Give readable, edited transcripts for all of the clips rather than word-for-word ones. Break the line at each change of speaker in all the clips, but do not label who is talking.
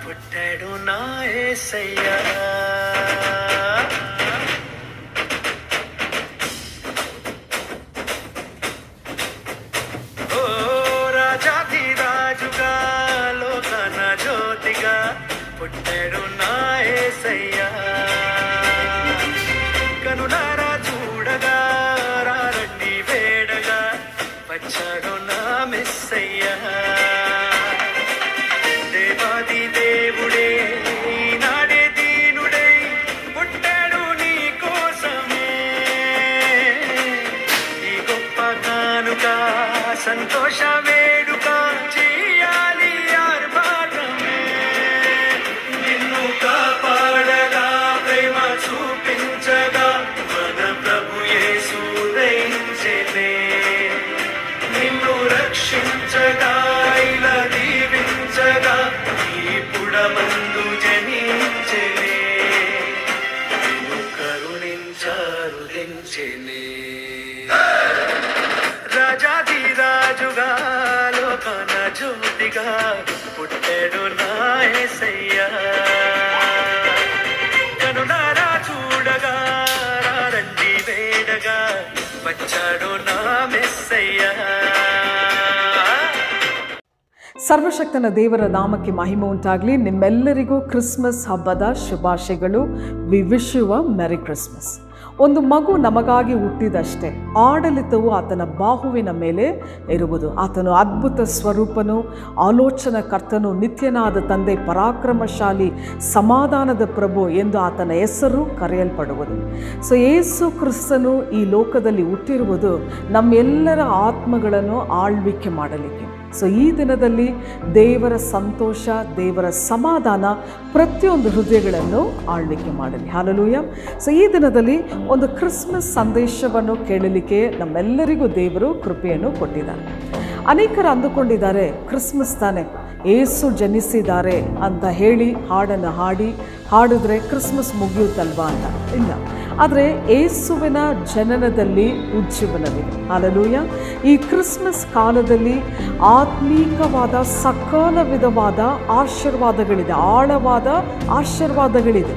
పుట్టాడు నా యేసయ్యా. ఓ రాజాది రాజుగా లోకన జ్యోతిగా పుట్టాడు నా యేసయ్యా. కనులారా చూడగా రారండి వేడగా వచ్చాడు నా మెస్సయ్యా. దేవాది దేవుడే ఈనాడే దీనుడై పుట్టాడు నీ కోసమే. ఈ గొప్ప కానుక సంతోష వేడుక చేయాలి ఆర్భాటమే. నిన్ను కాపాడగా ప్రేమ చూపించగా మన ప్రభు యేసు దయించెనే. నిన్ను రక్షించగా ఇలా దీవించగా ఈ పుడమందు జనించెనే. నిన్ను కరుణించారు దించెనే. రాజాది రాజుగా లోకన జ్యోతిగా పుట్టాడు నా యేసయ్యా. కనులారా చూడగా రండి వేడగా వచ్చాడు నా మెస్సయ్యా.
ಸರ್ವಶಕ್ತನ ದೇವರ ನಾಮಕ್ಕೆ ಮಹಿಮೆ ಉಂಟಾಗಲಿ. ನಿಮ್ಮೆಲ್ಲರಿಗೂ ಕ್ರಿಸ್ಮಸ್ ಹಬ್ಬದ ಶುಭಾಶಯಗಳು. We wish you a merry Christmas. ಒಂದು ಮಗು ನಮಗಾಗಿ ಹುಟ್ಟಿದಷ್ಟೇ. ಆಡಳಿತವು ಆತನ ಬಾಹುವಿನ ಮೇಲೆ ಇರುವುದು. ಆತನು ಅದ್ಭುತ ಸ್ವರೂಪನು, ಆಲೋಚನಾ ಕರ್ತನು, ನಿತ್ಯನಾದ ತಂದೆ, ಪರಾಕ್ರಮಶಾಲಿ, ಸಮಾಧಾನದ ಪ್ರಭು ಎಂದು ಆತನ ಹೆಸರು ಕರೆಯಲ್ಪಡುವುದು. ಸೊ ಯೇಸು ಕ್ರಿಸ್ತನು ಈ ಲೋಕದಲ್ಲಿ ಹುಟ್ಟಿರುವುದು ನಮ್ಮೆಲ್ಲರ ಆತ್ಮಗಳನ್ನು ಆಳ್ವಿಕೆ ಮಾಡಲಿಕ್ಕೆ. ಸೊ ಈ ದಿನದಲ್ಲಿ ದೇವರ ಸಂತೋಷ, ದೇವರ ಸಮಾಧಾನ ಪ್ರತಿಯೊಂದು ಹೃದಯಗಳನ್ನು ಆಳ್ವಿಕೆ ಮಾಡಲಿ. ಹಲ್ಲೆಲೂಯಾ. ಸೊ ಈ ದಿನದಲ್ಲಿ ಒಂದು ಕ್ರಿಸ್ಮಸ್ ಸಂದೇಶವನ್ನು ಕೇಳಲಿಕ್ಕೆ ನಮ್ಮೆಲ್ಲರಿಗೂ ದೇವರು ಕೃಪೆಯನ್ನು ಕೊಟ್ಟಿದ್ದಾರೆ. ಅನೇಕರು ಅಂದುಕೊಂಡಿದ್ದಾರೆ ಕ್ರಿಸ್ಮಸ್ ತಾನೆ, ಏಸು ಜನಿಸಿದ್ದಾರೆ ಅಂತ ಹೇಳಿ ಹಾಡನ್ನು ಹಾಡಿದ್ರೆ ಕ್ರಿಸ್ಮಸ್ ಮುಗಿಯುತ್ತಲ್ವಾ ಅಂತ. ಇಲ್ಲ, ಆದರೆ ಏಸುವಿನ ಜನನದಲ್ಲಿ ಉಜ್ಜೀವನವಿದೆ. ಹಲ್ಲೆಲೂಯಾ. ಈ ಕ್ರಿಸ್ಮಸ್ ಕಾಲದಲ್ಲಿ ಆತ್ಮೀಕವಾದ ಸಕಲ ವಿಧವಾದ ಆಶೀರ್ವಾದಗಳಿದೆ, ಆಳವಾದ ಆಶೀರ್ವಾದಗಳಿದೆ.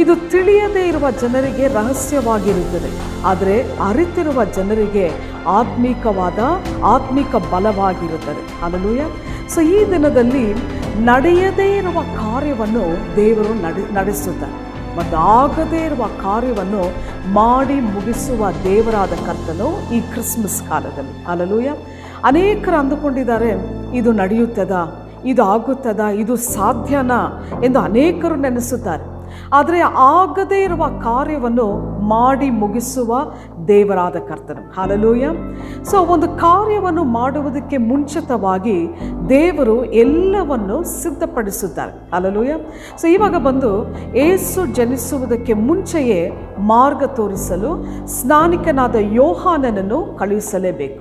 ಇದು ತಿಳಿಯದೇ ಇರುವ ಜನರಿಗೆ ರಹಸ್ಯವಾಗಿರುತ್ತದೆ, ಆದರೆ ಅರಿತಿರುವ ಜನರಿಗೆ ಆತ್ಮಿಕ ಬಲವಾಗಿರುತ್ತದೆ. ಹಲ್ಲೆಲೂಯಾ. ಸೊ ಈ ದಿನದಲ್ಲಿ ನಡೆಯದೇ ಇರುವ ಕಾರ್ಯವನ್ನು ದೇವರು ನಡೆಸುತ್ತಾರೆ ಮತ್ತು ಆಗದೇ ಇರುವ ಕಾರ್ಯವನ್ನು ಮಾಡಿ ಮುಗಿಸುವ ದೇವರಾದ ಕರ್ತನು ಈ ಕ್ರಿಸ್ಮಸ್ ಕಾಲದಲ್ಲಿ. ಹಲ್ಲೆಲೂಯಾ. ಅನೇಕರು ಅಂದುಕೊಂಡಿದ್ದಾರೆ ಇದು ನಡೆಯುತ್ತದಾ, ಇದು ಆಗುತ್ತದಾ, ಇದು ಸಾಧ್ಯನಾ ಎಂದು ಅನೇಕರು ನೆನೆಸುತ್ತಾರೆ. ಆದರೆ ಆಗದೇ ಇರುವ ಕಾರ್ಯವನ್ನು ಮಾಡಿ ಮುಗಿಸುವ ದೇವರಾದ ಕರ್ತನು. ಹಲ್ಲೆಲೂಯಾ. ಸೊ ಒಂದು ಕಾರ್ಯವನ್ನು ಮಾಡುವುದಕ್ಕೆ ಮುಂಚಿತವಾಗಿ ದೇವರು ಎಲ್ಲವನ್ನು ಸಿದ್ಧಪಡಿಸುತ್ತಾರೆ. ಹಲ್ಲೆಲೂಯಾ. ಸೊ ಇವಾಗ ಬಂದು ಏಸು ಜನಿಸುವುದಕ್ಕೆ ಮುಂಚೆಯೇ ಮಾರ್ಗ ತೋರಿಸಲು ಸ್ನಾನಿಕನಾದ ಯೋಹಾನನನ್ನು ಕಳುಹಿಸಲೇಬೇಕು.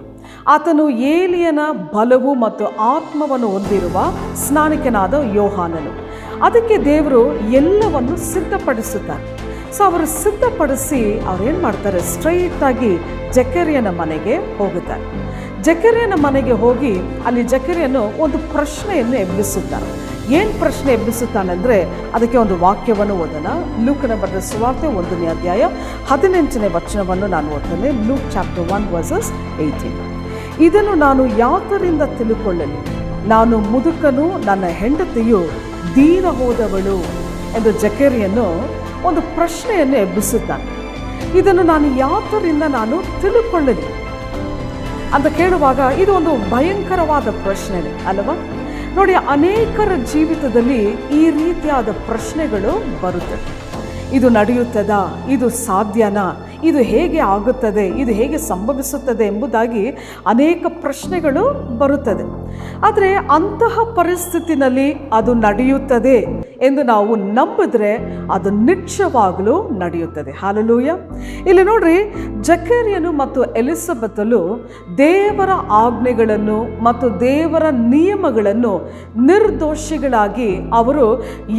ಆತನು ಏಲಿಯನ ಬಲವು ಮತ್ತು ಆತ್ಮವನ್ನು ಹೊಂದಿರುವ ಸ್ನಾನಿಕನಾದ ಯೋಹಾನನು. ಅದಕ್ಕೆ ದೇವರು ಎಲ್ಲವನ್ನು ಸಿದ್ಧಪಡಿಸುತ್ತಾರೆ. ಸೊ ಅವರು ಸಿದ್ಧಪಡಿಸಿ ಅವ್ರೇನು ಮಾಡ್ತಾರೆ, ಸ್ಟ್ರೈಟಾಗಿ ಜಕರಿಯನ ಮನೆಗೆ ಹೋಗುತ್ತಾರೆ. ಜಕರಿಯನ ಮನೆಗೆ ಹೋಗಿ ಅಲ್ಲಿ ಜಕರಿಯನು ಒಂದು ಪ್ರಶ್ನೆಯನ್ನು ಎಬ್ಬಿಸುತ್ತಾರೆ. ಏನು ಪ್ರಶ್ನೆ ಎಬ್ಬಿಸುತ್ತಾನೆಂದರೆ ಅದಕ್ಕೆ ಒಂದು ವಾಕ್ಯವನ್ನು ಓದೋಣ. ಲೂಕನ ಬರೆದ ಸುವಾರ್ತೆ 1ನೇ ಅಧ್ಯಾಯ 18ನೇ ವಚನವನ್ನು ನಾನು ಓದ್ತೇನೆ. Luke chapter 1 versus 18. ಇದನ್ನು ನಾನು ಯಾತರಿಂದ ತಿಳುಕೊಳ್ಳಲಿ? ನಾನು ಮುದುಕನು, ನನ್ನ ಹೆಂಡತಿಯು ದೀನ ಹೋದವಳು ಎಂದು ಜಕರಿಯನು ಒಂದು ಪ್ರಶ್ನೆಯನ್ನು ಎಬ್ಬಿಸುತ್ತಾನೆ. ಇದನ್ನು ನಾನು ಯಾತರಿಂದ ನಾನು ತಿಳುಕೊಳ್ಳಲಿ ಅಂತ ಕೇಳುವಾಗ ಇದು ಒಂದು ಭಯಂಕರವಾದ ಪ್ರಶ್ನೆ ಅಲ್ಲವಾ? ನೋಡಿ, ಅನೇಕರ ಜೀವಿತದಲ್ಲಿ ಈ ರೀತಿಯಾದ ಪ್ರಶ್ನೆಗಳು ಬರುತ್ತವೆ. ಇದು ನಡೆಯುತ್ತದಾ, ಇದು ಸಾಧ್ಯನಾ, ಇದು ಹೇಗೆ ಆಗುತ್ತದೆ, ಇದು ಹೇಗೆ ಸಂಭವಿಸುತ್ತದೆ ಎಂಬುದಾಗಿ ಅನೇಕ ಪ್ರಶ್ನೆಗಳು ಬರುತ್ತದೆ. ಆದರೆ ಅಂತಹ ಪರಿಸ್ಥಿತಿನಲ್ಲಿ ಅದು ನಡೆಯುತ್ತದೆ ಎಂದು ನಾವು ನಂಬಿದ್ರೆ ಅದು ನಿಶ್ಚಯವಾಗಲೂ ನಡೆಯುತ್ತದೆ. ಹಲ್ಲೆಲೂಯಾ. ಇಲ್ಲಿ ನೋಡ್ರಿ, ಜಕರಿಯನು ಮತ್ತು ಎಲಿಸಬೆತಳು ದೇವರ ಆಜ್ಞೆಗಳನ್ನು ಮತ್ತು ದೇವರ ನಿಯಮಗಳನ್ನು ನಿರ್ದೋಷಿಗಳಾಗಿ ಅವರು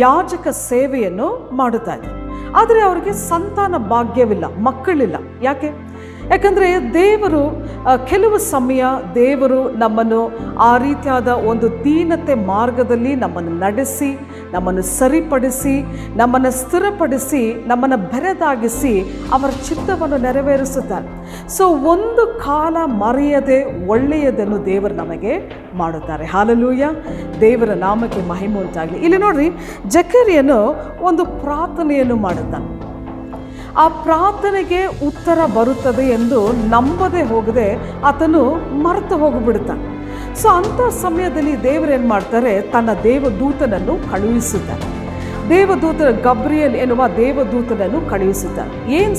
ಯಾಜಕ ಸೇವೆಯನ್ನು ಮಾಡುತ್ತಾ ಇದ್ದಾರೆ. ಆದರೆ ಅವರಿಗೆ ಸಂತಾನ ಭಾಗ್ಯವಿಲ್ಲ, ಮಕ್ಕಳಿಲ್ಲ. ಯಾಕಂದರೆ ದೇವರು ಕೆಲವು ಸಮಯ ದೇವರು ನಮ್ಮನ್ನು ಆ ರೀತಿಯಾದ ಒಂದು ದೀನತೆ ಮಾರ್ಗದಲ್ಲಿ ನಮ್ಮನ್ನು ನಡೆಸಿ ನಮ್ಮನ್ನು ಸರಿಪಡಿಸಿ, ನಮ್ಮನ್ನು ಸ್ಥಿರಪಡಿಸಿ, ನಮ್ಮನ್ನು ಬೆರೆದಾಗಿಸಿ ಅವರ ಚಿತ್ತವನ್ನು ನೆರವೇರಿಸುತ್ತಾರೆ. ಸೊ ಒಂದು ಕಾಲ ಮರೆಯದೆ ಒಳ್ಳೆಯದನ್ನು ದೇವರು ನಮಗೆ ಮಾಡುತ್ತಾರೆ. ಹಾಲೆಲೂಯ, ದೇವರ ನಾಮಕ್ಕೆ ಮಹಿಮೆ ಉಂಟಾಗಲಿ. ಇಲ್ಲಿ ನೋಡ್ರಿ, ಜಕರೀಯನು ಒಂದು ಪ್ರಾರ್ಥನೆಯನ್ನು ಮಾಡುತ್ತಾನೆ. ಆ ಪ್ರಾರ್ಥನೆಗೆ ಉತ್ತರ ಬರುತ್ತದೆ ಎಂದು ನಂಬದೆ ಹೋಗದೆ ಆತನು ಮರೆತು ಹೋಗಿಬಿಡುತ್ತಾನೆ. ಸೊ ಅಂಥ ಸಮಯದಲ್ಲಿ ದೇವರೇನು ಮಾಡ್ತಾರೆ, ತನ್ನ ದೇವದೂತನನ್ನು ಕಳುಹಿಸುತ್ತಾರೆ. ಗಬ್ರಿಯೇಲ್ ಎನ್ನುವ ದೇವದೂತನನ್ನು ಕಳುಹಿಸುತ್ತಾರೆ. ಏನು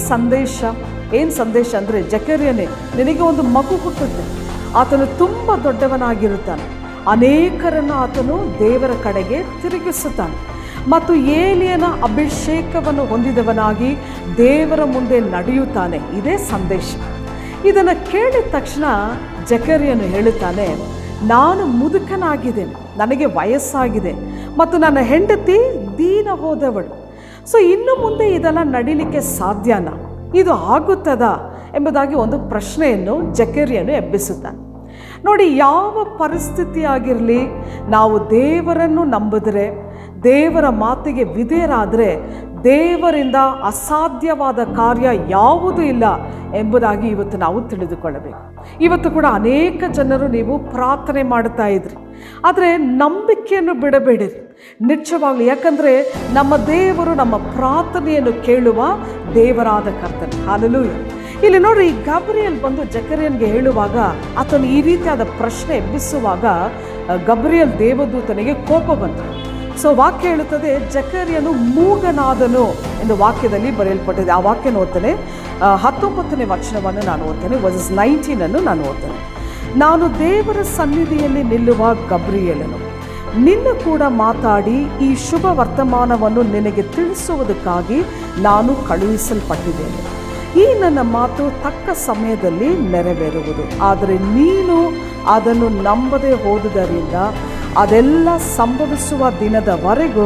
ಸಂದೇಶ ಅಂದರೆ, ಜಕರೀಯನೇ, ನಿನಗೆ ಒಂದು ಮಗು ಹುಟ್ಟುತ್ತೆ. ಆತನು ತುಂಬ ದೊಡ್ಡವನಾಗಿರುತ್ತಾನೆ. ಅನೇಕರನ್ನು ಆತನು ದೇವರ ಕಡೆಗೆ ತಿರುಗಿಸುತ್ತಾನೆ ಮತ್ತು ಏಲಿಯನ ಅಭಿಷೇಕವನ್ನು ಹೊಂದಿದವನಾಗಿ ದೇವರ ಮುಂದೆ ನಡೆಯುತ್ತಾನೆ. ಇದೇ ಸಂದೇಶ. ಇದನ್ನು ಕೇಳಿದ ತಕ್ಷಣ ಜಕರೀಯನು ಹೇಳುತ್ತಾನೆ, ನಾನು ಮುದುಕನಾಗಿದ್ದೇನೆ, ನನಗೆ ವಯಸ್ಸಾಗಿದೆ ಮತ್ತು ನನ್ನ ಹೆಂಡತಿ ದೀನ ಹೋದವಳು. ಸೊ ಇನ್ನು ಮುಂದೆ ಇದೆಲ್ಲ ನಡೀಲಿಕ್ಕೆ ಸಾಧ್ಯನಾ, ಇದು ಆಗುತ್ತದಾ ಎಂಬುದಾಗಿ ಒಂದು ಪ್ರಶ್ನೆಯನ್ನು ಜಕರೀಯನು ಎಬ್ಬಿಸುತ್ತಾನೆ. ನೋಡಿ, ಯಾವ ಪರಿಸ್ಥಿತಿ ಆಗಿರಲಿ, ನಾವು ದೇವರನ್ನು ನಂಬಿದರೆ, ದೇವರ ಮಾತಿಗೆ ವಿಧೇಯರಾದರೆ ದೇವರಿಂದ ಅಸಾಧ್ಯವಾದ ಕಾರ್ಯ ಯಾವುದೂ ಇಲ್ಲ ಎಂಬುದಾಗಿ ಇವತ್ತು ನಾವು ತಿಳಿದುಕೊಳ್ಳಬೇಕು. ಇವತ್ತು ಕೂಡ ಅನೇಕ ಜನರು ನೀವು ಪ್ರಾರ್ಥನೆ ಮಾಡ್ತಾ ಇದ್ರಿ, ಆದರೆ ನಂಬಿಕೆಯನ್ನು ಬಿಡಬೇಡಿರಿ ನಿಶ್ಚಯವಾಗಲಿ. ಯಾಕಂದರೆ ನಮ್ಮ ದೇವರು ನಮ್ಮ ಪ್ರಾರ್ಥನೆಯನ್ನು ಕೇಳುವ ದೇವರಾದ ಕರ್ತನೆ. ಹಾಲೆಲೂಯ. ಇಲ್ಲಿ ನೋಡ್ರಿ, ಗಬ್ರಿಯೇಲ್ ಬಂದು ಜಕರೀಯನಿಗೆ ಹೇಳುವಾಗ, ಆತನು ಈ ರೀತಿಯಾದ ಪ್ರಶ್ನೆ ಎಬ್ಬಿಸುವಾಗ ಗಬ್ರಿಯೇಲ್ ದೇವದೂತನಿಗೆ ಕೋಪ ಬಂತು. ಸೊ ವಾಕ್ಯ ಹೇಳುತ್ತದೆ, ಜಕರೀಯನು ಮೂಗನಾದನು ಎಂದು ವಾಕ್ಯದಲ್ಲಿ ಬರೆಯಲ್ಪಟ್ಟಿದೆ. ಆ ವಾಕ್ಯ ಓದ್ತೇನೆ, 19ನೇ ವಚನವನ್ನು ನಾನು ಓದ್ತೇನೆ, ವರ್ಸಸ್ 19 ನಾನು ಓದ್ತೇನೆ. ನಾನು ದೇವರ ಸನ್ನಿಧಿಯಲ್ಲಿ ನಿಲ್ಲುವ ಗಬ್ರಿಯೇಲನು, ನಿನ್ನ ಕೂಡ ಮಾತಾಡಿ ಈ ಶುಭ ವರ್ತಮಾನವನ್ನು ನಿನಗೆ ತಿಳಿಸುವುದಕ್ಕಾಗಿ ನಾನು ಕಳುಹಿಸಲ್ಪಟ್ಟಿದ್ದೇನೆ. ಈ ನನ್ನ ಮಾತು ತಕ್ಕ ಸಮಯದಲ್ಲಿ ನೆರವೇರುವುದು. ಆದರೆ ನೀನು ಅದನ್ನು ನಂಬದೆ ಹೋದುದರಿಂದ ಅದೆಲ್ಲ ಸಂಭವಿಸುವ ದಿನದವರೆಗೂ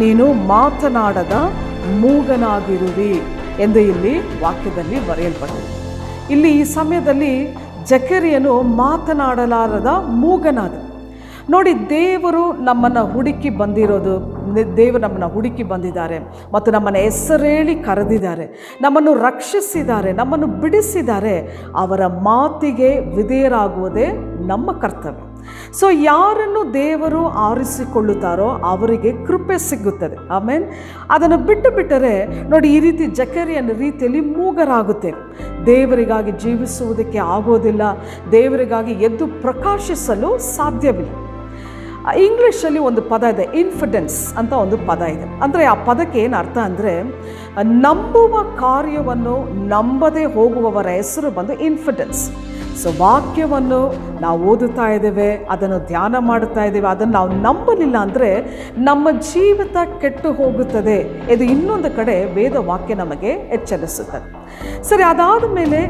ನೀನು ಮಾತನಾಡದ ಮೂಗನಾಗಿರುವಿ ಎಂದು ಇಲ್ಲಿ ವಾಕ್ಯದಲ್ಲಿ ಬರೆಯಲ್ಪಟ್ಟಿದೆ. ಇಲ್ಲಿ ಈ ಸಮಯದಲ್ಲಿ ಜಕರೀಯನು ಮಾತನಾಡಲಾರದ ಮೂಗನಾದ. ನೋಡಿ, ದೇವರು ನಮ್ಮನ್ನು ಹುಡುಕಿ ಬಂದಿರೋದು, ದೇವರು ನಮ್ಮನ್ನು ಹುಡುಕಿ ಬಂದಿದ್ದಾರೆ ಮತ್ತು ನಮ್ಮನ್ನು ಹೆಸರೇಳಿ ಕರೆದಿದ್ದಾರೆ, ನಮ್ಮನ್ನು ರಕ್ಷಿಸಿದ್ದಾರೆ, ನಮ್ಮನ್ನು ಬಿಡಿಸಿದ್ದಾರೆ. ಅವರ ಮಾತಿಗೆ ವಿಧೇಯರಾಗುವುದೇ ನಮ್ಮ ಕರ್ತವ್ಯ. ಸೊ ಯಾರನ್ನು ದೇವರು ಆರಿಸಿಕೊಳ್ಳುತ್ತಾರೋ ಅವರಿಗೆ ಕೃಪೆ ಸಿಗುತ್ತದೆ. ಆಮೇಲೆ ಅದನ್ನು ಬಿಟ್ಟರೆ ನೋಡಿ, ಈ ರೀತಿ ಜಕರೀಯನ ರೀತಿಯಲ್ಲಿ ಮೂಗರಾಗುತ್ತೇವೆ. ದೇವರಿಗಾಗಿ ಜೀವಿಸುವುದಕ್ಕೆ ಆಗೋದಿಲ್ಲ, ದೇವರಿಗಾಗಿ ಎದ್ದು ಪ್ರಕಾಶಿಸಲು ಸಾಧ್ಯವಿಲ್ಲ. ಇಂಗ್ಲೀಷಲ್ಲಿ ಒಂದು ಪದ ಇದೆ, ಇನ್ಫಿಡೆನ್ಸ್ ಅಂತ ಒಂದು ಪದ ಇದೆ. ಅಂದರೆ ಆ ಪದಕ್ಕೆ ಏನು ಅರ್ಥ ಅಂದರೆ, ನಂಬುವ ಕಾರ್ಯವನ್ನು ನಂಬದೆ ಹೋಗುವವರ ಹೆಸರು ಬಂದು ಇನ್ಫಿಡೆನ್ಸ್. ಸೊ ವಾಕ್ಯವನ್ನು ನಾವು ಓದುತ್ತಾ ಇದ್ದೇವೆ, ಅದನ್ನು ಧ್ಯಾನ ಮಾಡುತ್ತಾ ಇದ್ದೇವೆ, ಅದನ್ನು ನಾವು ನಂಬಲಿಲ್ಲ ಅಂದರೆ ನಮ್ಮ ಜೀವಿತ ಕೆಟ್ಟು ಹೋಗುತ್ತದೆ. ಇದು ಇನ್ನೊಂದು ಕಡೆ ವೇದ ವಾಕ್ಯ ನಮಗೆ ಎಚ್ಚರಿಸುತ್ತದೆ. ಸರಿ, ಅದಾದ ಮೇಲೆ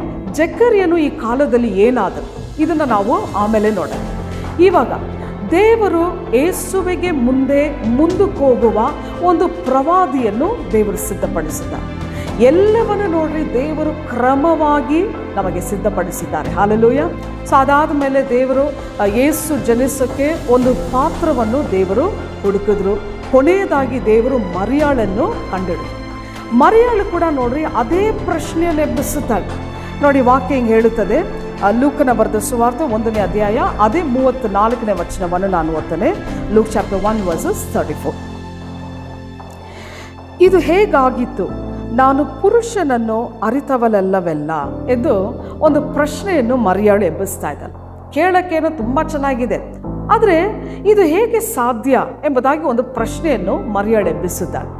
ಜಕರೀಯನು ಈ ಕಾಲದಲ್ಲಿ ಏನಾದರು ಇದನ್ನು ನಾವು ಆಮೇಲೆ ನೋಡೋಣ. ಇವಾಗ ದೇವರು ಯೇಸುವಿಗೆ ಮುಂದಕ್ಕೆ ಹೋಗುವ ಒಂದು ಪ್ರವಾದಿಯನ್ನು ದೇವರು ಸಿದ್ಧಪಡಿಸಿದ್ದಾರೆ. ಎಲ್ಲವನ್ನು ನೋಡ್ರಿ, ದೇವರು ಕ್ರಮವಾಗಿ ನಮಗೆ ಸಿದ್ಧಪಡಿಸಿದ್ದಾರೆ. ಹಾಲೆಲೂಯ. ಸೊ ಅದಾದ ಮೇಲೆ ದೇವರು ಯೇಸು ಜನಿಸೋಕ್ಕೆ ಒಂದು ಪಾತ್ರವನ್ನು ದೇವರು ಹುಡುಕಿದ್ರು. ಕೊನೆಯದಾಗಿ ದೇವರು ಮರಿಯಾಳನ್ನು ಕಂಡಿಡಿದ್ರು. ಮರಿಯಾಳು ಕೂಡ ನೋಡ್ರಿ ಅದೇ ಪ್ರಶ್ನೆಯನ್ನು ಎಬ್ಬಿಸುತ್ತಾಳೆ. ನೋಡಿ, ವಾಕ್ಯ ಹಿಂಗೆ ಹೇಳುತ್ತದೆ, ಲೂಕನ ಬರೆದ ಸುವಾರ್ತೆ 1ನೇ ಅಧ್ಯಾಯ ಅದೇ 34ನೇ ವಚನವನ್ನು ನಾನು ಓದ್ತೇನೆ. Luke chapter 1 versus 34. ಇದು ಹೇಗಾಗಿತ್ತು, ನಾನು ಪುರುಷನನ್ನು ಅರಿತವಲಲ್ಲವೆಲ್ಲ ಎಂದು ಒಂದು ಪ್ರಶ್ನೆಯನ್ನು ಮರಿಯಾಳು ಎಬ್ಬಿಸ್ತಾ ಇದ್ದಾಳೆ. ಕೇಳಕ್ಕೇನೋ ತುಂಬ ಚೆನ್ನಾಗಿದೆ, ಆದರೆ ಇದು ಹೇಗೆ ಸಾಧ್ಯ ಎಂಬುದಾಗಿ ಒಂದು ಪ್ರಶ್ನೆಯನ್ನು ಮರಿಯಾಳು ಎಬ್ಬಿಸುತ್ತಾಳೆ.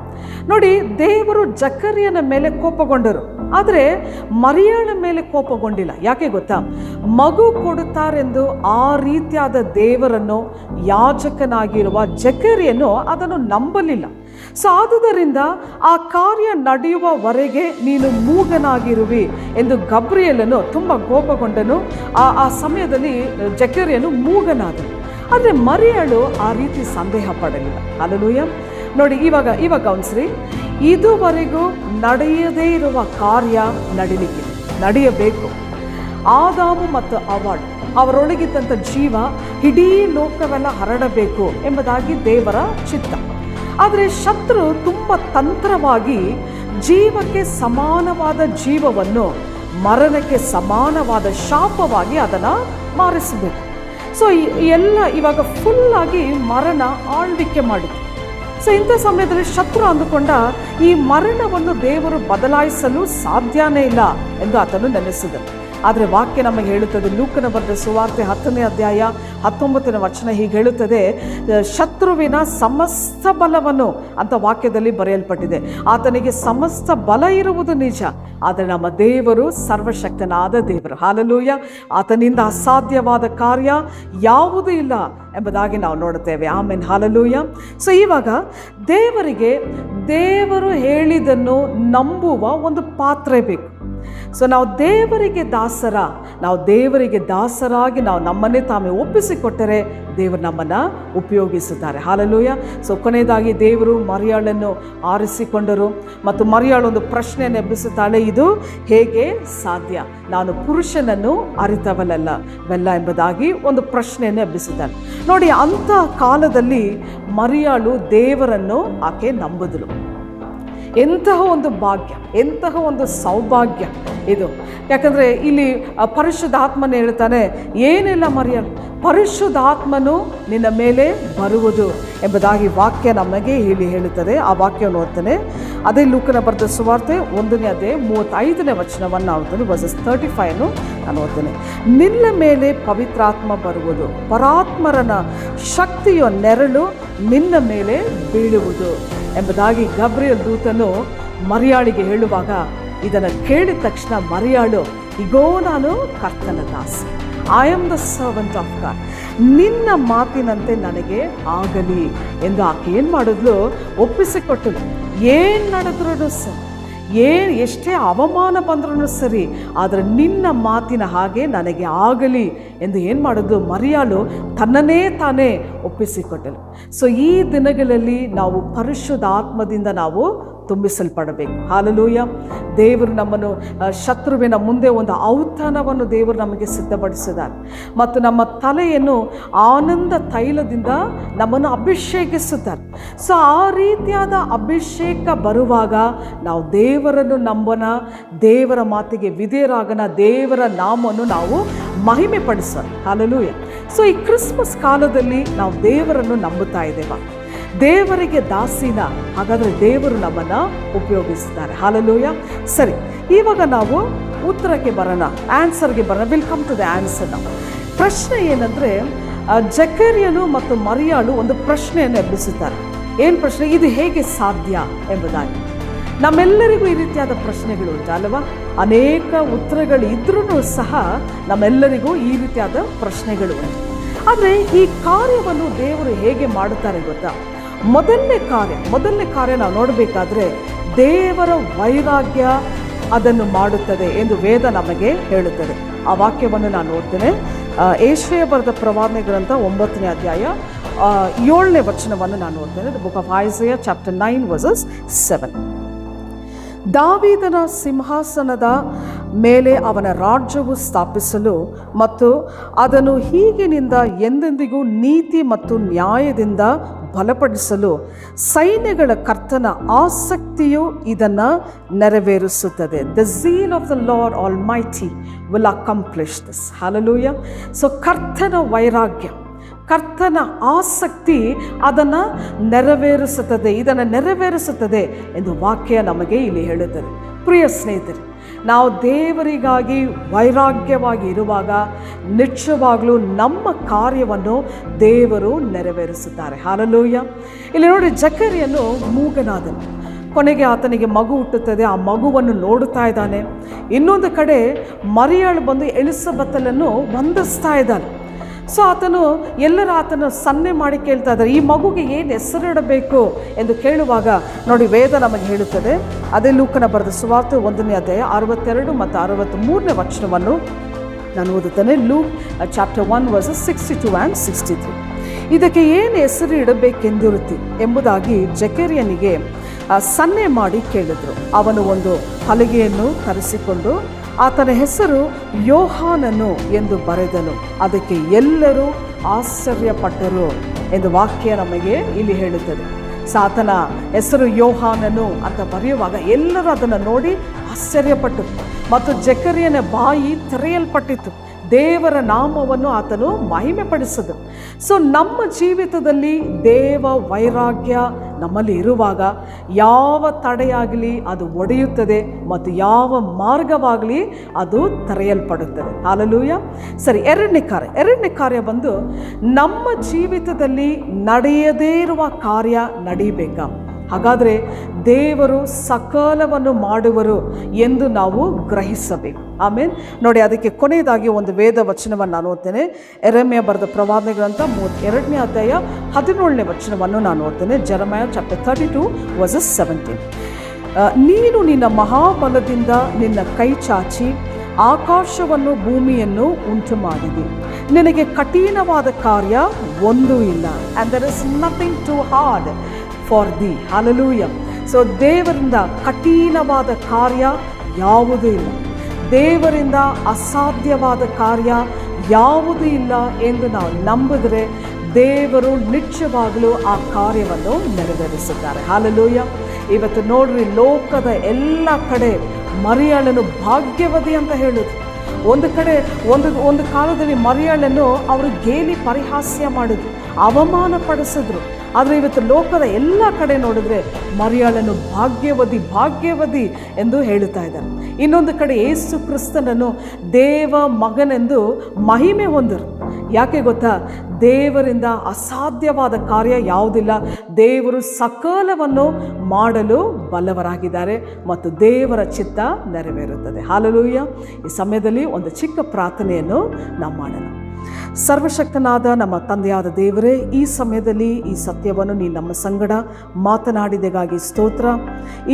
ನೋಡಿ, ದೇವರು ಜಕರೀಯನ ಮೇಲೆ ಕೋಪಗೊಂಡರು, ಆದರೆ ಮರಿಯಾಳ ಮೇಲೆ ಕೋಪಗೊಂಡಿಲ್ಲ. ಯಾಕೆ ಗೊತ್ತಾ? ಮಗು ಕೊಡುತ್ತಾರೆಂದು ಆ ರೀತಿಯಾದ ದೇವರನ್ನು ಯಾಜಕನಾಗಿರುವ ಜಕರೀಯನು ಅದನ್ನು ನಂಬಲಿಲ್ಲ. ಸೊ ಆದುದರಿಂದ ಆ ಕಾರ್ಯ ನಡೆಯುವವರೆಗೆ ನೀನು ಮೂಗನಾಗಿರುವಿ ಎಂದು ಗಬ್ರಿಯೇಲನು ತುಂಬ ಕೋಪಗೊಂಡನು. ಆ ಸಮಯದಲ್ಲಿ ಜಕರೀಯನು ಮೂಗನಾದನು. ಆದರೆ ಮರಿಯಾಳು ಆ ರೀತಿ ಸಂದೇಹ ಪಡಲಿಲ್ಲ. ಹಲ್ಲೆಲೂಯಾ. ನೋಡಿ, ಇವಾಗ ಗಮನಿಸ್ರಿ, ಇದುವರೆಗೂ ನಡೆಯದೇ ಇರುವ ಕಾರ್ಯ ನಡೆಯಬೇಕು. ಆದಾಮು ಮತ್ತು ಅವಳು, ಅವರೊಳಗಿದ್ದಂಥ ಜೀವ ಇಡೀ ಲೋಕವೆಲ್ಲ ಹರಡಬೇಕು ಎಂಬುದಾಗಿ ದೇವರ ಚಿತ್ತ. ಆದರೆ ಶತ್ರು ತುಂಬ ತಂತ್ರವಾಗಿ ಜೀವಕ್ಕೆ ಸಮಾನವಾದ ಜೀವವನ್ನು ಮರಣಕ್ಕೆ ಸಮಾನವಾದ ಶಾಪವಾಗಿ ಅದನ್ನು ಮಾರಿಸಬೇಕು. ಸೊ ಎಲ್ಲ ಇವಾಗ ಫುಲ್ಲಾಗಿ ಮರಣ ಆಳ್ವಿಕೆ ಮಾಡಿತು. ಸೊ ಇಂಥ ಸಮಯದಲ್ಲಿ ಶತ್ರು ಅಂದುಕೊಂಡ ಈ ಮರಣವನ್ನು ದೇವರು ಬದಲಾಯಿಸಲು ಸಾಧ್ಯನೇ ಇಲ್ಲ ಎಂದು ಆತನು ನೆನೆಸಿದನು. ಆದರೆ ವಾಕ್ಯ ನಮಗೆ ಹೇಳುತ್ತದೆ, ಲೂಕನ ಬರೆದ ಸುವಾರ್ತೆ 10ನೇ ಅಧ್ಯಾಯ 19ನೇ ವಚನ ಹೀಗೆ ಹೇಳುತ್ತದೆ, ಶತ್ರುವಿನ ಸಮಸ್ತ ಬಲವನ್ನು ಅಂತ ವಾಕ್ಯದಲ್ಲಿ ಬರೆಯಲ್ಪಟ್ಟಿದೆ. ಆತನಿಗೆ ಸಮಸ್ತ ಬಲ ಇರುವುದು ನಿಜ, ಆದರೆ ನಮ್ಮ ದೇವರು ಸರ್ವಶಕ್ತನಾದ ದೇವರು. ಹಾಲೆಲೂಯ. ಆತನಿಂದ ಅಸಾಧ್ಯವಾದ ಕಾರ್ಯ ಯಾವುದೂ ಇಲ್ಲ ಎಂಬುದಾಗಿ ನಾವು ನೋಡುತ್ತೇವೆ. ಆಮೇನ್, ಹಾಲೆಲೂಯ. ಸೊ ಇವಾಗ ದೇವರು ಹೇಳಿದ್ದನ್ನು ನಂಬುವ ಒಂದು ಪಾತ್ರೆ ಬೇಕು. ಸೊ ನಾವು ದೇವರಿಗೆ ದಾಸರಾಗಿ ನಾವು ನಮ್ಮನ್ನೇ ತಾವೇ ಒಪ್ಪಿಸಿಕೊಟ್ಟರೆ ದೇವರು ನಮ್ಮನ್ನು ಉಪಯೋಗಿಸುತ್ತಾರೆ. ಹಾಲೆಲೂಯ. ಸೊ ಕೊನೆಯದಾಗಿ ದೇವರು ಮರಿಯಾಳನ್ನು ಆರಿಸಿಕೊಂಡರು ಮತ್ತು ಮರಿಯಾಳು ಒಂದು ಪ್ರಶ್ನೆಯನ್ನು ಎಬ್ಬಿಸುತ್ತಾಳೆ, ಇದು ಹೇಗೆ ಸಾಧ್ಯ, ನಾನು ಪುರುಷನನ್ನು ಅರಿತವಳಲ್ಲ ಎಂಬುದಾಗಿ ಒಂದು ಪ್ರಶ್ನೆಯನ್ನು ಎಬ್ಬಿಸುತ್ತಾಳೆ. ನೋಡಿ, ಅಂಥ ಕಾಲದಲ್ಲಿ ಮರಿಯಾಳು ದೇವರನ್ನು ಆಕೆ ನಂಬಿದಳು. ಎಂತಹ ಒಂದು ಭಾಗ್ಯ, ಎಂತಹ ಒಂದು ಸೌಭಾಗ್ಯ ಇದು. ಯಾಕಂದರೆ ಇಲ್ಲಿ ಪರಿಶುದ್ಧಾತ್ಮನ ಹೇಳ್ತಾನೆ, ಏನಿಲ್ಲ ಮರಿಯಾಳು, ಪರಿಶುದ್ಧಾತ್ಮನು ನಿನ್ನ ಮೇಲೆ ಬರುವುದು ಎಂಬುದಾಗಿ ವಾಕ್ಯ ನಮಗೆ ಇಲ್ಲಿ ಹೇಳುತ್ತದೆ. ಆ ವಾಕ್ಯವನ್ನು ಓದ್ತಾನೆ. ಅದೇ ಲೂಕನ ಬರೆದ ಸುವಾರ್ತೆ 1ನೇ ಅಧ್ಯಾಯ 35ನೇ ವಚನವನ್ನು ಓದ್ತಾನೆ. ವರ್ಸಸ್ 35 ನಾನು ಓದ್ತೇನೆ. ನಿನ್ನ ಮೇಲೆ ಪವಿತ್ರಾತ್ಮ ಬರುವುದು, ಪರಾತ್ಮರನ ಶಕ್ತಿಯ ನೆರಳು ನಿನ್ನ ಮೇಲೆ ಬೀಳುವುದು ಎಂಬುದಾಗಿ ಗಬ್ರಿಯಲ್ ದೂತನು ಮರಿಯಾಳಿಗೆ ಹೇಳುವಾಗ, ಇದನ್ನು ಕೇಳಿದ ತಕ್ಷಣ ಮರಿಯಾಳು, ಇಗೋ ನಾನು ಕರ್ತನ ದಾಸಿ, I am the servant of God, ನಿನ್ನ ಮಾತಿನಂತೆ ನನಗೆ ಆಗಲಿ ಎಂದು ಆಕೆ ಏನು ಮಾಡಿದ್ಲು, ಒಪ್ಪಿಸಿಕೊಟ್ಟಳು. ಏನು ನಡೆದ್ರೂ ಸರಿ, ಎಷ್ಟೇ ಅವಮಾನ ಬಂದ್ರೂ ಸರಿ, ಆದರೆ ನಿನ್ನ ಮಾತಿನ ಹಾಗೆ ನನಗೆ ಆಗಲಿ ಎಂದು ಏನು ಮಾಡಿದ್ಲು, ಮರಿಯಾಳು ತನ್ನನ್ನೇ ತಾನೇ ಒಪ್ಪಿಸಿಕೊಟ್ಟಳು. ಸೊ ಈ ದಿನಗಳಲ್ಲಿ ನಾವು ಪರಿಶುದ್ಧಾತ್ಮದಿಂದ ನಾವು ತುಂಬಿಸಲ್ಪಡಬೇಕು. ಹಾಲೆಲೂಯ. ದೇವರು ನಮ್ಮನ್ನು ಶತ್ರುವಿನ ಮುಂದೆ ಒಂದು ಔತಣವನ್ನು ದೇವರು ನಮಗೆ ಸಿದ್ಧಪಡಿಸಿದ್ದಾರೆ ಮತ್ತು ನಮ್ಮ ತಲೆಯನ್ನು ಆನಂದ ತೈಲದಿಂದ ನಮ್ಮನ್ನು ಅಭಿಷೇಕಿಸುತ್ತಾರೆ. ಸೊ ಆ ರೀತಿಯಾದ ಅಭಿಷೇಕ ಬರುವಾಗ ನಾವು ದೇವರನ್ನು ನಂಬೋಣ, ದೇವರ ಮಾತಿಗೆ ವಿಧೇಯರಾಗೋಣ, ದೇವರ ನಾಮವನ್ನು ನಾವು ಮಹಿಮೆ ಪಡಿಸೋಣ. ಹಾಲೆಲೂಯ. ಸೊ ಈ ಕ್ರಿಸ್ಮಸ್ ಕಾಲದಲ್ಲಿ ನಾವು ದೇವರನ್ನು ನಂಬುತ್ತಾ ಇದ್ದೇವೆ, ದೇವರಿಗೆ ದಾಸಿನ, ಹಾಗಾದರೆ ದೇವರು ನಮ್ಮನ್ನು ಉಪಯೋಗಿಸ್ತಾರೆ. ಹಾಲೆಲೂಯ. ಸರಿ, ಇವಾಗ ನಾವು ಉತ್ತರಕ್ಕೆ ಬರೋಣ, ಆನ್ಸರ್ಗೆ ಬರೋಣ. Will come to the answer. ನಾವು ಪ್ರಶ್ನೆ ಏನಂದರೆ, ಜಕರ್ಯನು ಮತ್ತು ಮರಿಯಾಳು ಒಂದು ಪ್ರಶ್ನೆಯನ್ನು ಎಬ್ಬಿಸುತ್ತಾರೆ. ಏನು ಪ್ರಶ್ನೆ? ಇದು ಹೇಗೆ ಸಾಧ್ಯ ಎಂಬುದಾಗಿ. ನಮ್ಮೆಲ್ಲರಿಗೂ ಈ ರೀತಿಯಾದ ಪ್ರಶ್ನೆಗಳು ಉಂಟು ಅಲ್ವಾ? ಅನೇಕ ಉತ್ತರಗಳು ಇದ್ರೂ ಸಹ ನಮ್ಮೆಲ್ಲರಿಗೂ ಈ ರೀತಿಯಾದ ಪ್ರಶ್ನೆಗಳು ಉಂಟು. ಆದರೆ ಈ ಕಾರ್ಯವನ್ನು ದೇವರು ಹೇಗೆ ಮಾಡುತ್ತಾರೆ ಗೊತ್ತಾ? ಮೊದಲನೇ ಕಾರ್ಯ ನಾವು ನೋಡಬೇಕಾದ್ರೆ ದೇವರ ವೈರಾಗ್ಯ ಅದನ್ನು ಮಾಡುತ್ತದೆ ಎಂದು ವೇದ ನಮಗೆ ಹೇಳುತ್ತದೆ. ಆ ವಾಕ್ಯವನ್ನು ನಾನು ಓದ್ತೇನೆ. ಯೆಶಾಯ ಬರೆದ ಪ್ರವಾದನೆ ಗ್ರಂಥ 9ನೇ ಅಧ್ಯಾಯ 7ನೇ ವಚನವನ್ನು ನಾನು ಓದ್ತೇನೆ. The book of Isaiah chapter 9 verses 7. ದಾವೀದನ ಸಿಂಹಾಸನದ ಮೇಲೆ ಅವನ ರಾಜ್ಯವು ಸ್ಥಾಪಿಸಲು ಮತ್ತು ಅದನ್ನು ಹೀಗಿನಿಂದ ಎಂದೆಂದಿಗೂ ನೀತಿ ಮತ್ತು ನ್ಯಾಯದಿಂದ ಬಲಪಡಿಸಲು ಸೈನ್ಯಗಳ ಕರ್ತನ ಆಸಕ್ತಿಯು ಇದನ್ನು ನೆರವೇರಿಸುತ್ತದೆ. The zeal of the Lord Almighty will accomplish this. Hallelujah. So ಕರ್ತನ ವೈರಾಗ್ಯ, ಕರ್ತನ ಆಸಕ್ತಿ ಅದನ್ನು ನೆರವೇರಿಸುತ್ತದೆ ಎಂದು ವಾಕ್ಯ ನಮಗೆ ಇಲ್ಲಿ ಹೇಳುತ್ತದೆ. ಪ್ರಿಯ ಸ್ನೇಹಿತರೆ, ನಾವು ದೇವರಿಗಾಗಿ ವೈರಾಗ್ಯವಾಗಿ ಇರುವಾಗ ನಿಶ್ಚಯವಾಗಲೂ ನಮ್ಮ ಕಾರ್ಯವನ್ನು ದೇವರು ನೆರವೇರಿಸುತ್ತಾರೆ. ಹಲ್ಲೆಲೂಯ. ಇಲ್ಲಿ ನೋಡಿ, ಜಕರ್ಯನು ಮೂಗನಾದನು. ಕೊನೆಗೆ ಆತನಿಗೆ ಮಗು ಹುಟ್ಟುತ್ತದೆ. ಆ ಮಗುವನ್ನು ನೋಡುತ್ತಾ ಇದ್ದಾನೆ. ಇನ್ನೊಂದು ಕಡೆ ಮರಿಯಾಳು ಬಂದು ಎಲಿಸಬೆತಳನ್ನು ವಂದಿಸ್ತಾ ಇದ್ದಾನೆ. ಸೊ ಆತನು ಸನ್ನೆ ಮಾಡಿ ಕೇಳ್ತಾ ಇದ್ದಾರೆ, ಈ ಮಗುಗೆ ಏನು ಹೆಸರಿಡಬೇಕು ಎಂದು ಕೇಳುವಾಗ ನೋಡಿ, ವೇದ ನಮಗೆ ಹೇಳುತ್ತದೆ. ಅದೇ ಲೂಕನ ಬರೆದ ಸುವಾರ್ತೆ 1ನೇ ಅಧ್ಯಾಯ 62 ಮತ್ತು 63ನೇ ವಚನವನ್ನು ನಾನು ಓದುತ್ತೇನೆ. Luke chapter 1 versus 62 and 63. ಇದಕ್ಕೆ ಏನು ಹೆಸರು ಇಡಬೇಕೆಂದಿರುತ್ತಿ ಎಂಬುದಾಗಿ ಜಕರ್ಯನಿಗೆ ಸನ್ನೆ ಮಾಡಿ ಕೇಳಿದ್ರು. ಅವನು ಒಂದು ಹಲಗೆಯನ್ನು ತರಿಸಿಕೊಂಡು ಆತನ ಹೆಸರು ಯೋಹಾನನು ಎಂದು ಬರೆದನು. ಅದಕ್ಕೆ ಎಲ್ಲರೂ ಆಶ್ಚರ್ಯಪಟ್ಟರು ಎಂದು ವಾಕ್ಯ ನಮಗೆ ಇಲ್ಲಿ ಹೇಳುತ್ತದೆ. ಸಾತನ ಹೆಸರು ಯೋಹಾನನು ಅಂತ ಬರೆಯುವಾಗ ಎಲ್ಲರೂ ಅದನ್ನು ನೋಡಿ ಆಶ್ಚರ್ಯಪಟ್ಟರು ಮತ್ತು ಜಕರಿಯನ ಬಾಯಿ ತೆರೆಯಲ್ಪಟ್ಟಿತು. ದೇವರ ನಾಮವನ್ನು ಆತನು ಮಹಿಮೆ ಪಡಿಸಿದ. ಸೊ ನಮ್ಮ ಜೀವಿತದಲ್ಲಿ ದೇವ ವೈರಾಗ್ಯ ನಮ್ಮಲ್ಲಿ ಇರುವಾಗ ಯಾವ ತಡೆಯಾಗಲಿ ಅದು ಒಡೆಯುತ್ತದೆ ಮತ್ತು ಯಾವ ಮಾರ್ಗವಾಗಲಿ ಅದು ತೆರೆಯಲ್ಪಡುತ್ತದೆ. ಹಲ್ಲೆಲೂಯಾ. ಸರಿ, ಎರಡನೇ ಕಾರ್ಯ ಬಂದು ನಮ್ಮ ಜೀವಿತದಲ್ಲಿ ನಡೆಯದೇ ಇರುವ ಕಾರ್ಯ ನಡೀಬೇಕಾ? ಹಾಗಾದರೆ ದೇವರು ಸಕಲವನ್ನು ಮಾಡುವರು ಎಂದು ನಾವು ಗ್ರಹಿಸಬೇಕು. ಆಮೇಲೆ ನೋಡಿ, ಅದಕ್ಕೆ ಕೊನೆಯದಾಗಿ ಒಂದು ವೇದ ವಚನವನ್ನು ನಾನು ಓದ್ತೇನೆ. ಯೆರೆಮೀಯ ಬರೆದ ಪ್ರವಾದನೆ ಗ್ರಂಥ 32ನೇ ಅಧ್ಯಾಯ 17ನೇ ವಚನವನ್ನು ನಾನು ಓದ್ತೇನೆ. ಜೆರೆಮೀಯ ಚಾಪ್ಟರ್ 32 ವರ್ಸಸ್ 17. ನೀನು ನಿನ್ನ ಮಹಾಬಲದಿಂದ ನಿನ್ನ ಕೈ ಚಾಚಿ ಆಕಾಶವನ್ನು ಭೂಮಿಯನ್ನು ಉಂಟು ಮಾಡಿದಿ. ನಿನಗೆ ಕಠಿಣವಾದ ಕಾರ್ಯ ಒಂದೂ ಇಲ್ಲ. And there is nothing to hard for the. Hallelujah. So ದೇವರಿಂದ ಕಠಿಣವಾದ ಕಾರ್ಯ ಯಾವುದೂ ಇಲ್ಲ. ದೇವರಿಂದ ಅಸಾಧ್ಯವಾದ ಕಾರ್ಯ ಯಾವುದೂ ಇಲ್ಲ ಎಂದು ನಾವು ನಂಬಿದ್ರೆ ದೇವರು ನಿಶ್ಚಯವಾಗಲೂ ಆ ಕಾರ್ಯವನ್ನು ನೆರವೇರಿಸುತ್ತಾರೆ. ಹಲ್ಲೆಲೂಯಾ. ಇವತ್ತು ನೋಡ್ರಿ, ಲೋಕದ ಎಲ್ಲ ಕಡೆ ಮರಿಯಾಳನ್ನು ಭಾಗ್ಯವತಿ ಅಂತ ಹೇಳುದು. ಒಂದು ಕಡೆ ಒಂದು ಕಾಲದಲ್ಲಿ ಮರಿಯಾಳನ್ನು ಅವರು ಗೇಲಿ ಪರಿಹಾಸ್ಯ ಮಾಡಿದ್ರು, ಅವಮಾನ ಪಡಿಸಿದ್ರು. ಆದರೆ ಇವತ್ತು ಲೋಕದ ಎಲ್ಲ ಕಡೆ ನೋಡಿದ್ರೆ ಮರಿಯಾಳನ್ನು ಭಾಗ್ಯವತಿ ಎಂದು ಹೇಳುತ್ತಾ ಇದ್ದಾರೆ. ಇನ್ನೊಂದು ಕಡೆ ಯೇಸು ಕ್ರಿಸ್ತನನ್ನು ದೇವ ಮಗನೆಂದು ಮಹಿಮೆ ಹೊಂದರು. ಯಾಕೆ ಗೊತ್ತಾ? ದೇವರಿಂದ ಅಸಾಧ್ಯವಾದ ಕಾರ್ಯ ಯಾವುದಿಲ್ಲ. ದೇವರು ಸಕಲವನ್ನು ಮಾಡಲು ಬಲ್ಲವರಾಗಿದ್ದಾರೆ ಮತ್ತು ದೇವರ ಚಿತ್ತ ನೆರವೇರುತ್ತದೆ. ಹಲ್ಲೆಲೂಯಾ. ಈ ಸಮಯದಲ್ಲಿ ಒಂದು ಚಿಕ್ಕ ಪ್ರಾರ್ಥನೆಯನ್ನು ನಾವು ಮಾಡೋಣ. ಸರ್ವಶಕ್ತನಾದ ನಮ್ಮ ತಂದೆಯಾದ ದೇವರೇ, ಈ ಸಮಯದಲ್ಲಿ ಈ ಸತ್ಯವನ್ನು ನೀನು ನಮ್ಮ ಸಂಗಡ ಮಾತನಾಡಿದೆಗಾಗಿ ಸ್ತೋತ್ರ.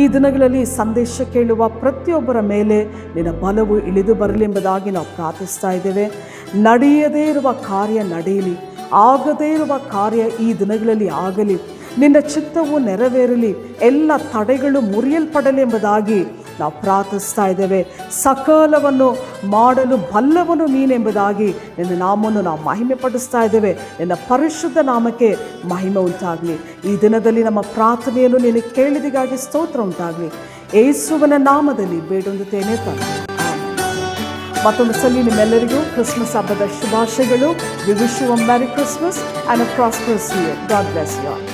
ಈ ದಿನಗಳಲ್ಲಿ ಸಂದೇಶ ಕೇಳುವ ಪ್ರತಿಯೊಬ್ಬರ ಮೇಲೆ ನಿನ್ನ ಬಲವು ಇಳಿದು ಬರಲಿ ಎಂಬುದಾಗಿ ನಾವು ಪ್ರಾರ್ಥಿಸ್ತಾ ಇದ್ದೇವೆ. ನಡೆಯದೇ ಇರುವ ಕಾರ್ಯ ನಡೆಯಲಿ, ಆಗದೇ ಇರುವ ಕಾರ್ಯ ಈ ದಿನಗಳಲ್ಲಿ ಆಗಲಿ, ನಿನ್ನ ಚಿತ್ತವು ನೆರವೇರಲಿ, ಎಲ್ಲ ತಡೆಗಳು ಮುರಿಯಲ್ಪಡಲಿ ಎಂಬುದಾಗಿ ನಾವು ಪ್ರಾರ್ಥಿಸ್ತಾ ಇದ್ದೇವೆ. ಸಕಲವನ್ನು ಮಾಡಲು ಬಲ್ಲವನು ನೀನೆಂಬುದಾಗಿ ನಿನ್ನ ನಾಮವನ್ನು ನಾವು ಮಹಿಮೆ ಪಡಿಸ್ತಾ ಇದ್ದೇವೆ. ನಿನ್ನ ಪರಿಶುದ್ಧ ನಾಮಕ್ಕೆ ಮಹಿಮೆ ಉಂಟಾಗಲಿ. ಈ ದಿನದಲ್ಲಿ ನಮ್ಮ ಪ್ರಾರ್ಥನೆಯನ್ನು ನಿನಗೆ ಕೇಳಿದಿಗಾಗಿ ಸ್ತೋತ್ರ ಉಂಟಾಗಲಿ. ಯೇಸುವಿನ ನಾಮದಲ್ಲಿ ಬೇಡುತ್ತೇನೆ ತಂದೆ. ಮತ್ತೊಂದು ಸಲ ನಿಮ್ಮೆಲ್ಲರಿಗೂ ಕ್ರಿಸ್ಮಸ್ ಹಬ್ಬದ ಶುಭಾಶಯಗಳು. We wish you a merry Christmas and a prosperous year. God bless you all.